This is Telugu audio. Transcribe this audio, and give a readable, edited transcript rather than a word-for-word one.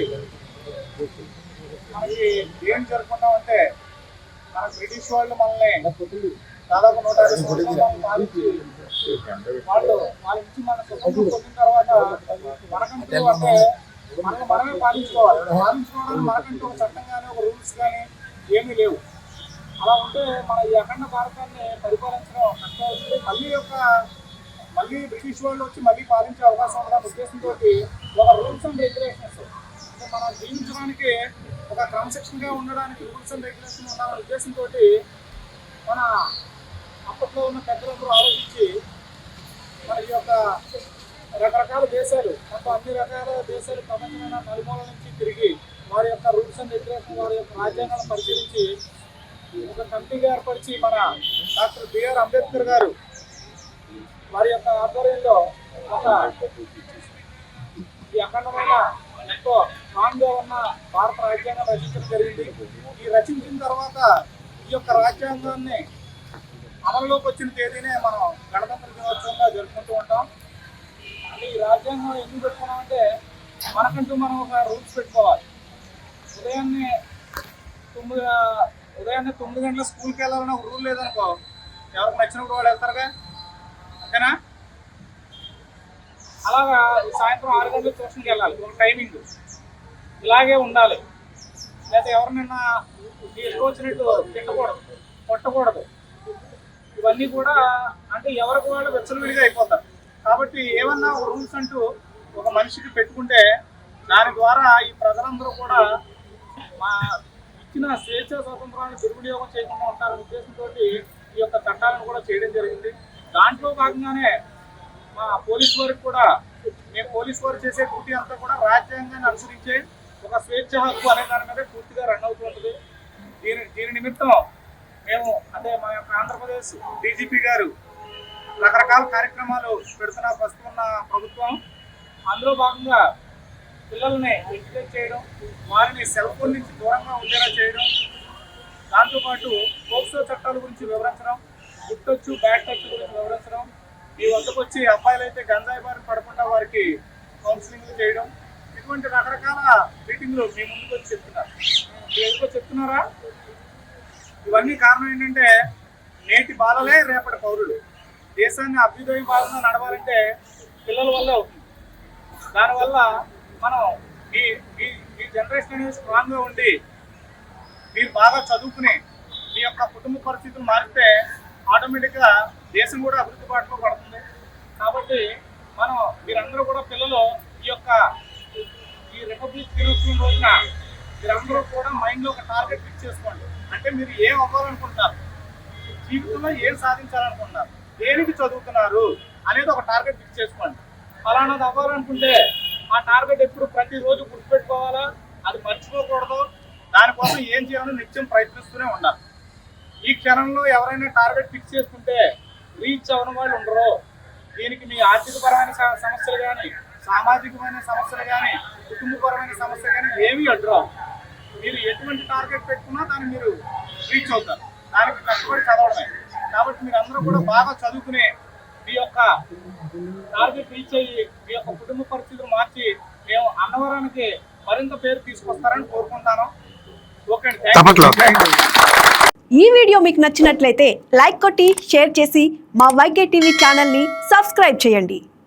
కాబట్టి మనకి ఏం జరుపుకుంటామంటే మన బ్రిటిష్ వాళ్ళు మనల్ని దాదాపు 150 సంవత్సరాలు పాలించి వాళ్ళు పాలించి మన స్వతంత్రం పొందిన తర్వాత మనకంటూ అంటే మనమే పాలించుకోవడానికి మనకంటూ ఒక చట్టం కానీ ఒక రూల్స్ కానీ ఏమీ లేవు. అలా ఉంటే మన ఈ అఖండ భారతాన్ని పరిపాలించడం కష్టం అవుతుంది. మళ్ళీ బ్రిటిష్ వాళ్ళు వచ్చి మళ్ళీ పాలించే అవకాశం ఉండాలనే ఉద్దేశంతో ఒక రూల్స్ అండ్ రెగ్యులేషన్స్ అంటే మనం జీవించడానికి ఒక క్రమశిక్షణగా ఉండడానికి రూల్స్ అండ్ రెగ్యులేషన్ ఉండాలనే ఉద్దేశంతో మన అప్పట్లో ఉన్న పెద్దలందరూ ఆలోచించి మన ఈ యొక్క రకరకాల దేశాలు మొత్తం అన్ని రకాల దేశాలు ప్రపంచమైన నలుమూల నుంచి తిరిగి వారి యొక్క రూల్స్ అండ్ రెగ్యులేషన్ వారి యొక్క రాజ్యాంగాలను పరిశీలించి ఒక కమిటీగా ఏర్పరిచి మన డాక్టర్ బిఆర్ అంబేద్కర్ గారు వారి యొక్క ఆధ్వర్యంలో ఒక ఈ అఖండమైన ఎంతో స్ట్రాంగ్గా ఉన్న భారత రాజ్యాంగం రచించడం జరిగింది. ఈ రచించిన తర్వాత ఈ యొక్క రాజ్యాంగాన్ని అమలులోకి వచ్చిన తేదీనే మనం గణతంత్ర దినోత్సవంగా జరుపుకుంటూ ఉంటాం. అంటే ఈ రాజ్యాంగం ఎందుకు పెట్టుకున్నామంటే మనకంటూ మనం ఒక రూల్స్ పెట్టుకోవాలి. ఉదయాన్నే 9 గంటల స్కూల్కి వెళ్ళాలన్న ఒక రూల్ లేదనుకో ఎవరికి నచ్చినప్పుడు వాళ్ళు వెళ్తారుగా, అంతేనా? అలాగా సాయంత్రం 6 గంటలకు ట్యూషన్కి వెళ్ళాలి, ఒక టైమింగ్ ఇలాగే ఉండాలి. లేదా ఎవరినైనా తీసుకొచ్చినట్టు తిట్టకూడదు, కొట్టకూడదు. ఇవన్నీ కూడా అంటే ఎవరికి వాళ్ళు వెచ్చలవిడిగా అయిపోతారు. కాబట్టి ఏమన్నా ఒక రూల్స్ అంటూ ఒక మనిషికి పెట్టుకుంటే దాని ద్వారా ఈ ప్రజలందరూ కూడా మా ఇచ్చిన స్వేచ్ఛ స్వాతంత్రాన్ని దుర్వినియోగం చేయకుండా ఉంటారనే ఉద్దేశంతో ఈ యొక్క చట్టాలను కూడా చేయడం జరిగింది. దాంట్లో భాగంగానే మా పోలీసు వారికి కూడా మేము పోలీసు వారు చేసే డ్యూటీ అంతా కూడా రాజ్యాంగాన్ని అనుసరించే ఒక స్వేచ్ఛ హక్కు అనే దాని మీద పూర్తిగా రన్ అవుతుంటుంది. దీని నిమిత్తం మేము అంటే మా యొక్క ఆంధ్రప్రదేశ్ డీజీపీ గారు రకరకాల కార్యక్రమాలు పెడుతున్న ప్రస్తుతం ఉన్న ప్రభుత్వం. అందులో భాగంగా పిల్లల్ని ఎడ్యుకేట్ చేయడం, వారిని సెల్ ఫోన్ నుంచి దూరంగా ఉండేలా చేయడం, దాంతోపాటు పోక్సో చట్టాల గురించి వివరించడం, గుడ్ టచ్ బ్యాడ్ టచ్ గురించి వివరించడం, ఈ వద్దకు వచ్చి అబ్బాయిలు అయితే గంజాయి బారిన పడకుండా వారికి కౌన్సిలింగ్లు చేయడం, ఇటువంటి రకరకాల మీటింగ్లు మీ ముందుకు వచ్చి చెప్తున్నారు. మీరు ఎందుకో చెప్తున్నారా? ఇవన్నీ కారణం ఏంటంటే నేటి బాలలే రేపటి పౌరులు. దేశాన్ని అభ్యుదయ బాలంగా నడవాలంటే పిల్లల వల్ల అవుతుంది. దానివల్ల మనం ఈ జనరేషన్ అనేది స్ట్రాంగ్గా ఉండి మీరు బాగా చదువుకుని మీ యొక్క కుటుంబ పరిస్థితులు మారితే ఆటోమేటిక్గా దేశం కూడా అభివృద్ధి బాటలో పడుతుంది. కాబట్టి మనం మీరందరూ కూడా పిల్లలు ఈ రిపబ్లిక్ దినోత్సవం రోజున మీరందరూ కూడా మైండ్లో ఒక టార్గెట్ ఫిక్స్ చేసుకోండి. అంటే మీరు ఏం అవ్వాలనుకుంటున్నారు, జీవితంలో ఏం సాధించాలనుకుంటున్నారు, దేనికి చదువుతున్నారు అనేది ఒక టార్గెట్ ఫిక్స్ చేసుకోండి. ఫలానాది అవ్వాలనుకుంటే ఆ టార్గెట్ ఎప్పుడు ప్రతిరోజు గుర్తుపెట్టుకోవాలా, అది మర్చిపోకూడదు. దానికోసం ఏం చేయాలని నిత్యం ప్రయత్నిస్తూనే ఉండాలి. ఈ క్షణంలో ఎవరైనా టార్గెట్ ఫిక్స్ చేసుకుంటే రీచ్ అవ్వని వాళ్ళు ఉండరు. దీనికి మీ ఆర్థికపరమైన సమస్యలు కానీ, సామాజికమైన సమస్యలు కానీ, కుటుంబపరమైన సమస్యలు కానీ ఏమీ అడ్డురావు. మీరు ఎటువంటి టార్గెట్ పెట్టుకున్నా దాన్ని మీరు రీచ్ అవుతారు. దానికి కష్టపడి చదవడమే. కాబట్టి మీరు అందరూ కూడా బాగా చదువుకునే మీ యొక్క టార్గెట్ రీచ్ అయ్యి మీ యొక్క కుటుంబ పరిస్థితులు మార్చి మేము అన్నవరానికి మరింత పేరు తీసుకొస్తారని కోరుకుంటాను. ఓకే అండి. ఈ వీడియో మీకు నచ్చినట్లయితే లైక్ కొట్టి షేర్ చేసి మా వైకే టీవీ ఛానల్ని సబ్స్క్రైబ్ చేయండి.